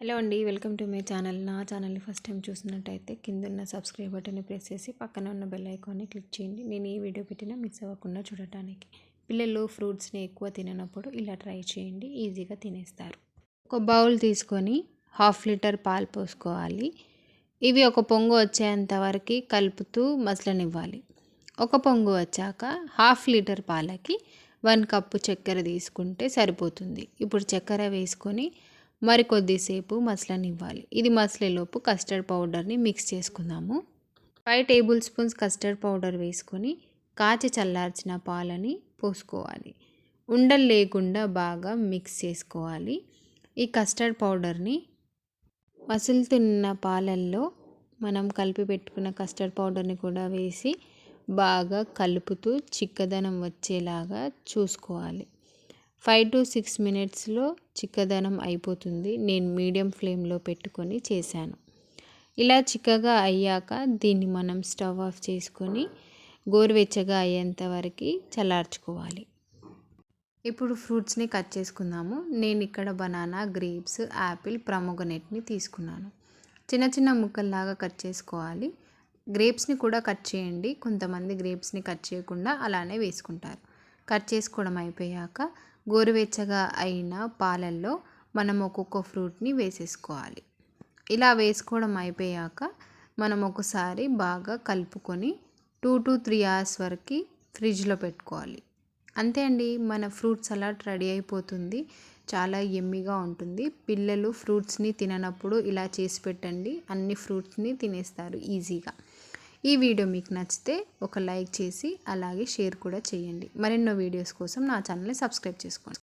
Hello అండి, welcome to my channel. నా ఛానల్ని ఫస్ట్ టైం చూసినట్టయితే కింద ఉన్న సబ్స్క్రైబ్ బటన్ని ప్రెస్ చేసి పక్కన ఉన్న బెల్ ఐకాన్ని క్లిక్ చేయండి. నేను ఏ వీడియో పెట్టినా మిస్ అవ్వకుండా చూడటానికి. పిల్లలు ఫ్రూట్స్ని ఎక్కువ తిననప్పుడు ఇలా ట్రై చేయండి, ఈజీగా తినేస్తారు. ఒక బౌల్ తీసుకొని 1/2 లీటర్ పాలు పోసుకోవాలి. ఇవి ఒక పొంగు వచ్చేంత వరకు కలుపుతూ మసలనివ్వాలి. ఒక పొంగు వచ్చాక 1/2 లీటర్ పాలకి 1 కప్పు చక్కెర తీసుకుంటే సరిపోతుంది. ఇప్పుడు చక్కెర వేసుకొని మరి కొద్దిసేపు మసలనివ్వాలి. ఇది మసలేలోపు కస్టర్డ్ పౌడర్ని మిక్స్ చేసుకుందాము. 5 టేబుల్ స్పూన్స్ కస్టర్డ్ పౌడర్ వేసుకొని కాచి చల్లార్చిన పాలని పోసుకోవాలి. ఉండలు లేకుండా బాగా మిక్స్ చేసుకోవాలి. ఈ కస్టర్డ్ పౌడర్ని మసులుతున్న పాలల్లో మనం కలిపి పెట్టుకున్న కస్టర్డ్ పౌడర్ని కూడా వేసి బాగా కలుపుతూ చిక్కదనం వచ్చేలాగా చూసుకోవాలి. 5 to 6 మినిట్స్లో చిక్కదనం అయిపోతుంది. నేను మీడియం ఫ్లేమ్లో పెట్టుకొని చేశాను. ఇలా చిక్కగా అయ్యాక దీన్ని మనం స్టవ్ ఆఫ్ చేసుకొని గోరువెచ్చగా అయ్యేంత వరకు చల్లార్చుకోవాలి. ఇప్పుడు ఫ్రూట్స్ని కట్ చేసుకుందాము. నేను ఇక్కడ బనానా, గ్రేప్స్, యాపిల్, ప్రమోగనేట్ని తీసుకున్నాను. చిన్న చిన్న ముక్కల్లాగా కట్ చేసుకోవాలి. గ్రేప్స్ని కూడా కట్ చేయండి. కొంతమంది గ్రేప్స్ని కట్ చేయకుండా అలానే వేసుకుంటారు. కట్ చేసుకోవడం అయిపోయాక గోరువెచ్చగా అయిన పాలల్లో మనం ఒక్కొక్క ఫ్రూట్ని వేసేసుకోవాలి. ఇలా వేసుకోవడం అయిపోయాక మనం ఒకసారి బాగా కలుపుకొని 2 to 3 hours వరకు ఫ్రిడ్జ్లో పెట్టుకోవాలి. అంతే అండి, మన ఫ్రూట్ సలాడ్ రెడీ అయిపోతుంది. చాలా యమ్మీగా ఉంటుంది. పిల్లలు ఫ్రూట్స్ని తిననప్పుడు ఇలా చేసి పెట్టండి, అన్ని ఫ్రూట్స్ని తినేస్తారు ఈజీగా. ఈ వీడియో మీకు నచ్చితే ఒక లైక్ చేసి అలాగే షేర్ కూడా చేయండి. మరెన్నో వీడియోస్ కోసం నా ఛానల్ని సబ్స్క్రైబ్ చేసుకోండి.